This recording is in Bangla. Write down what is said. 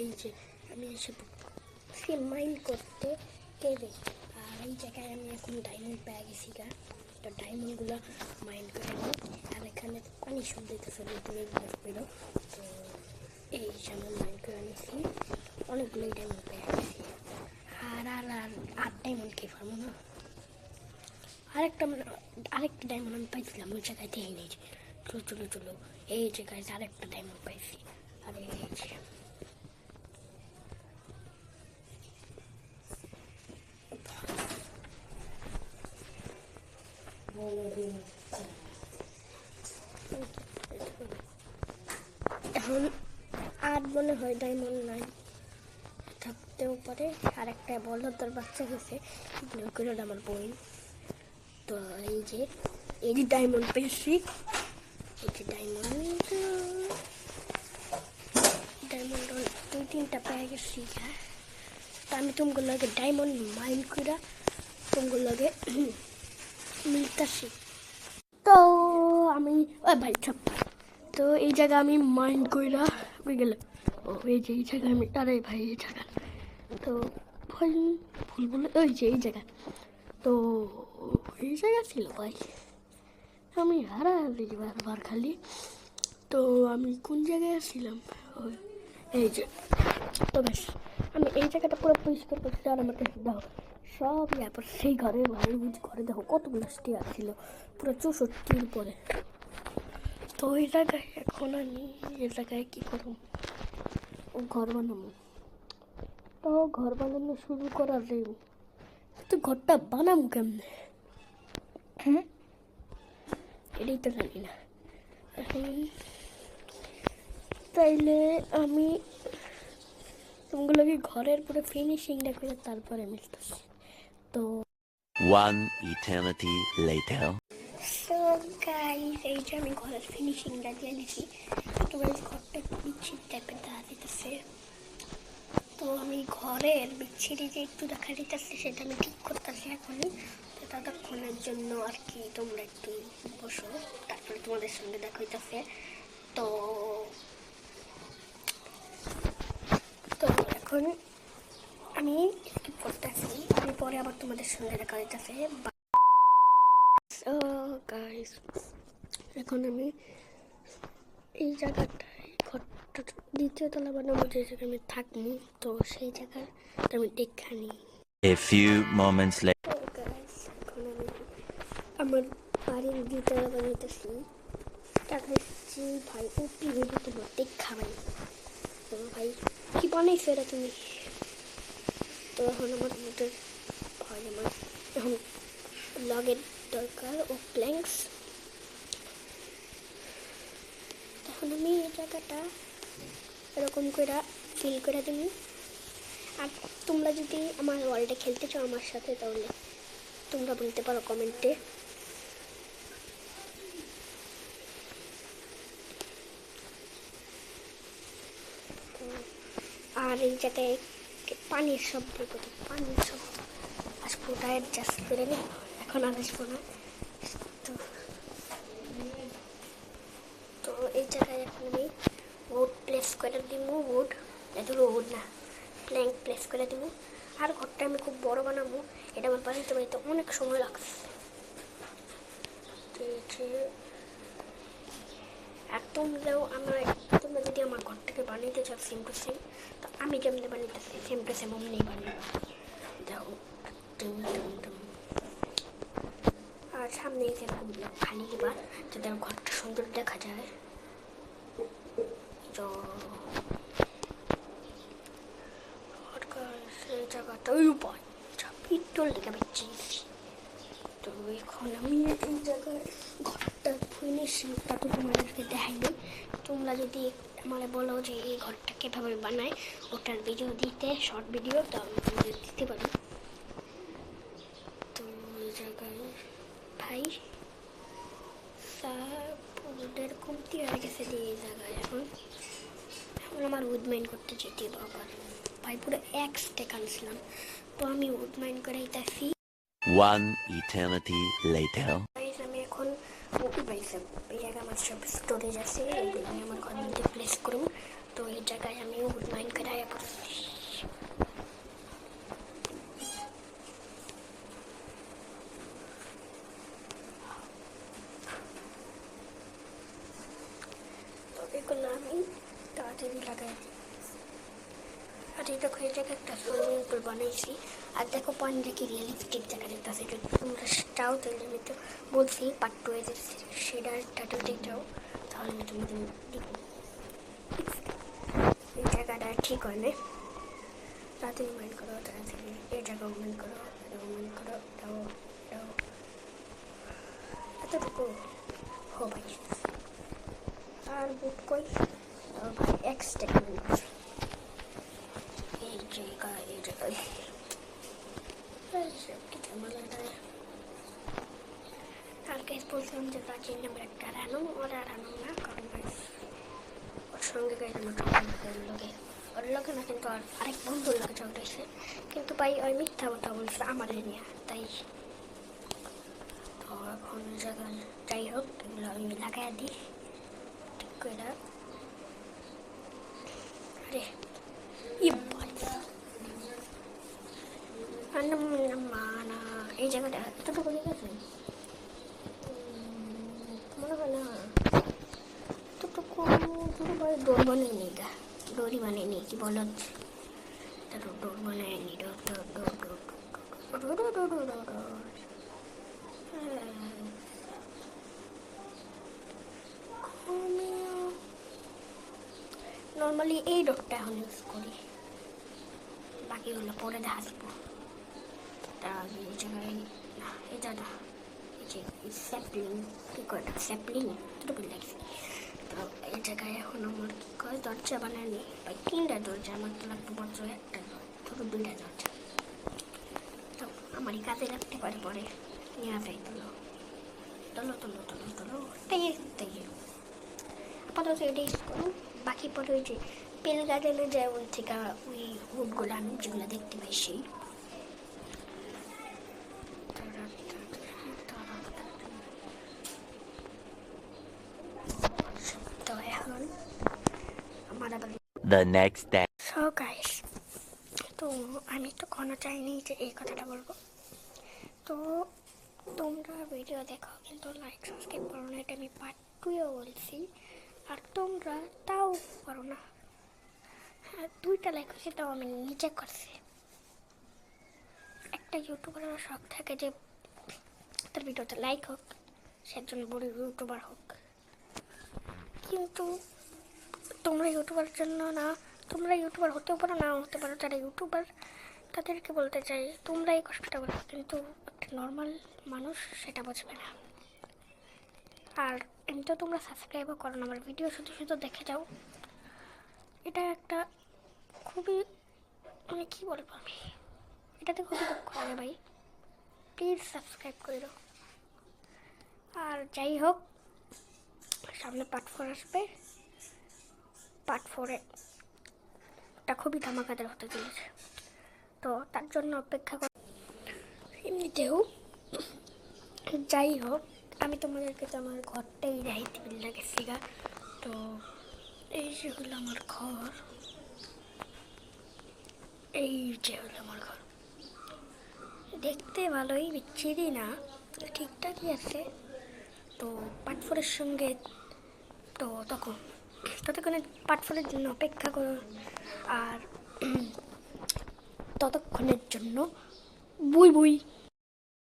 এই যে আমি এসে মাইন করতে কেড়ে, আর এই জায়গায় আমি এখন ডায়মন্ড পেয়ে গেছি গা। তো ডায়মন্ডগুলো মাইন করে নিই। আর এখানে পানি শব্দ দিতেছে বেরো। তো এই যেমন মাইন করে নিছি, অনেকগুলোই ডায়মন্ড পেয়ে গেছি। আর আর আর আর ডায়মন্ড কে পারবো না। আরেকটা ডায়মন্ড আমি পাইছিলাম ওই জায়গায় দেখে নিয়েছি। চলো এই জায়গায় আরেকটা ডায়মন্ড পাইছি। আর এই যে এখন আর মনে হয় ডায়মন্ড নাই, থাকতেও পারে। আর একটা বলদার বাচ্চা গেছে করে আমার বই। তো এই যে ডায়মন্ড পেয়েছি, এই যে ডায়মন্ড 2-3টা পেয়ে গেছি। হ্যাঁ, তো আমি তোমাগুলো আগে ডায়মন্ড মাইন করে তোমাগুলো আগে মিলতেছি। তো আমি ভাই সব, তো এই জায়গা আমি মাইন্ড কইরা গেল। ও এই যে এই জায়গায় আমি, আরে ভাই এই জায়গা, তো ভাই ভুল বলে ওই যে এই জায়গা, তো এই জায়গা ছিল ভাই, আমি হারা বারবার খালি। তো আমি কোন জায়গায় আসছিলাম, এই যে, তো বেশ আমি এই জায়গাটা পুরো পরিষ্কার করছি। আর আমার কাছে দেখো সব ইয়ারপর সেই ঘরে ঘরে দেখো কতগুলো স্টেয়ার ছিল, পুরো 64-র উপরে। তো ওই জায়গায় এখন আমি এই জায়গায় কী করব, ঘর বানাবো। তো ঘর বানানো শুরু করা যাবে, তো ঘরটা বানাবো কেমনে, হ্যাঁ এটাই তো জানি না। এখন তাইলে আমি তোমাগুলোকে ঘরের পুরো ফিনিশিংটা করে তারপরে মিলতেছি। তো One eternity later. So guys, এই যে আমি ঘরের ফিনিশিংটা দিয়ে দিছি। তো ঘরটা বিচ্ছিরি টাইপের দেখা দিতেছে। তো আমি ঘরের বিচ্ছিরি যে একটু দেখা দিতেছে সেটা আমি ঠিক করতেছি এখনই। তো ততক্ষণের জন্য আর কি তোমরা একটু বসো, তারপরে তোমাদের সঙ্গে দেখা হইতেছে। তো এখন আমি স্কিপ করতেছি, আমি পরে আবার তোমাদের সঙ্গে দেখা হইতেছে। গাইস, এখন আমি এই জায়গাটায় ঘরটা দ্বিতীয় তলা বানাবো, যে জায়গায় আমি থাকবো। তো সেই জায়গায় আমি দেখা নিই। A few moments later. এখন আমি আমার বাড়ির দ্বিতলা বানাইতেছি। দেখাচ্ছি ভাই, উপি হইব তোমার দেখা ভাই। তো ভাই কি বানাইছো এটা তুমি? তো এখন আমার মধ্যে হয়, আমার এখন লগের দরকার ও প্ল্যাঙ্কস। তখন আমি এই জায়গাটা এরকম করে ফিল করে দিই। আর তোমরা যদি আমার ওয়ার্ল্ডে খেলতে চাও আমার সাথে, তাহলে তোমরা বলতে পারো কমেন্টে। আর এই জায়গায় পানির শব্দ, পানির শব্দ আসবো, অ্যাডজাস্ট করে নিই, এখন আর আসবো না। তো এই জায়গায় এখন আমি উড প্লেস করে দিব, উড না প্ল্যাঙ্ক প্লেস করে দিব। আর ঘরটা আমি খুব বড় বানাবো, এটা আমার বানাতে বানাতে অনেক সময় লাগছে। আর তোমরা যদি আমার ঘরটাকে বানাইতে চাও সেম টু সেম, তো আমি যেমনি বানাইতেছি সেম টু সেম অমনি বানাবো। দেখো আর সামনে এরকম খালি দিবা যাতে ঘরটা সুন্দর দেখা যায়। তো জায়গাটা ওই পিট্টল লেগে বেঁচেছি। তো এখন আমি এই জায়গায় ঘরটা ফিনিশিংটা তো তোমাদেরকে দেখাইনি। তোমরা যদি আমার বলো যে এই ঘরটা কীভাবে বানায়, ওটার ভিডিও দিতে, শর্ট ভিডিও, তো আমি তোমাদের দিতে পারি। তো এই জায়গায় ভাই উডের কমতি হয়ে গেছে দিয়ে এই জায়গায় এখন আমার উড মাইন করতে যেতে বাবা ভাই, পুরো এক স্টেক আনছিলাম। তো আমি উড মাইন করে আইতাছি। One eternity later. আমি এখন মুভি পাইছি, এই জায়গায় আমার সব স্টোরেজ আছে, আমি আমার ঘরের মধ্যে প্লেস করব। তো এই জায়গায় আমি উড মাইন করে আয়া পড়ছি। তো এগুলো আমি তাড়াতাড়ি লাগাই দিই। আর এই দেখো এই জায়গায় একটা সুইমিং পুল বানাইছি। আর দেখো পানিটা কি রিয়েলিস্টিক দেখা যেতেছে। যদি তোমরা চাও তাহলে আমি তো বলছি পার্ট 2 এর সেটার টাইটেল দেখতেও, তাহলে আমি তোমাদের দিব। এই জায়গাটা ঠিক হয় না, তাড়াতাড়ি মাইন্ড করো, তাড়াতাড়ি এই জায়গা মাইন্ড করো, এটাও মাইন্ড করো, এটাও এতটুকু হো ভাই। আর বুট কই ভাই এক্সটেন্ড এই জায়গায় আর গাইস বলছিলাম যে প্রাচীন নামের একটা রানুম, ওরা রানুম না, কারণ গাইস ওর সঙ্গে গাইস আমার ওর লোকে না, কিন্তু আরেক বন্ধুর লোকে চলতেছে, কিন্তু ভাই ওই মিথ্যা কথা বলছে আমার নিয়ে, তাই তো এখন জায়গায় যাই হোক এগুলো আমি লাগাই দিই ঠিক করে। আরে মানা এই জায়গাটা এতটুকু ঠিক আছে মনে হয় না, এতটুকু ডোর বানায়নি, ডোরই বানায়নি, কি বলো ডোর বানায়নি, নর্মালি এই ডোরটা এখন ইউজ করি, বাকিগুলো পরে দেখাবো। এই জায়গায় না, এটা না, এই যে স্যাপলিং কী করে স্যাপলিং এতটুকু লাগছে। তো এই জায়গায় এখন আমার কী করে দরজা বানায়নি, বা 3টা দরজা, আমার তো লাগতো মাত্র একটা, ছোটো 2টা দরজা। তো আমারই কাজে লাগতে পারে, পরে নিয়ে যাই তোলো তাই আপাতত এটা ইউজ করুন। বাকি পরে ওই যে পেল গার্ডেনে যায় ওই থেকে ওই উডগুলো আমি যেগুলো দেখতে পাই সেই তো এখন আমার আবার The next day. So guys, তো আমি তো কোনো চাইনি যে এই কথাটা বলবো। তো তোমরা ভিডিও দেখো কিন্তু লাইক সাবস্ক্রাইব করো না, এটা আমি পার্ট 2-এও বলছি, আর তোমরা তাও করো না। হ্যাঁ 2টা লাইক হয়েছে, তাও আমি নিজে করছি। একটা ইউটিউবারের শখ থাকে যে তার ভিডিওতে লাইক হোক, সেজন্য বড় ইউটিউবার হোক, কিন্তু তোমরা ইউটিউবার জন্য না, তোমরা ইউটিউবার হতেও পারো নাও হতে পারো, যারা ইউটিউবার তাদেরকে বলতে চাই তোমরা এই কষ্টটা বলো, কিন্তু একটা নর্মাল মানুষ সেটা বুঝবে না। আর এমনিতেও তোমরা সাবস্ক্রাইবও করো না, আমার ভিডিও শুধু শুধু দেখে যাও, এটা একটা খুবই মানে কী বলবো আমি, এটাতে খুবই দুঃখ লাগে ভাই, প্লিজ সাবস্ক্রাইব করে দাও। আর যাই হোক সামনে পার্ট 4 আসবে, পার্ট 4-এ এটা খুবই ধামাকাদার হতে চলেছে, তো তার জন্য অপেক্ষা কর। এমনিতেও যাই হোক আমি তোমাদেরকে তো আমার ঘরটাই দেখাইতে বিল্লা গেছি গা। তো এই যে হলো আমার ঘর, এই যে হলো আমার ঘর, দেখতে ভালোই, বিচ্ছিরি না, ঠিকঠাকই আছে। তো পার্ট 4-এর সঙ্গে তো ততক্ষণে পার্ট 4-এর জন্য অপেক্ষা করো, আর ততক্ষণের জন্য বুই বুই।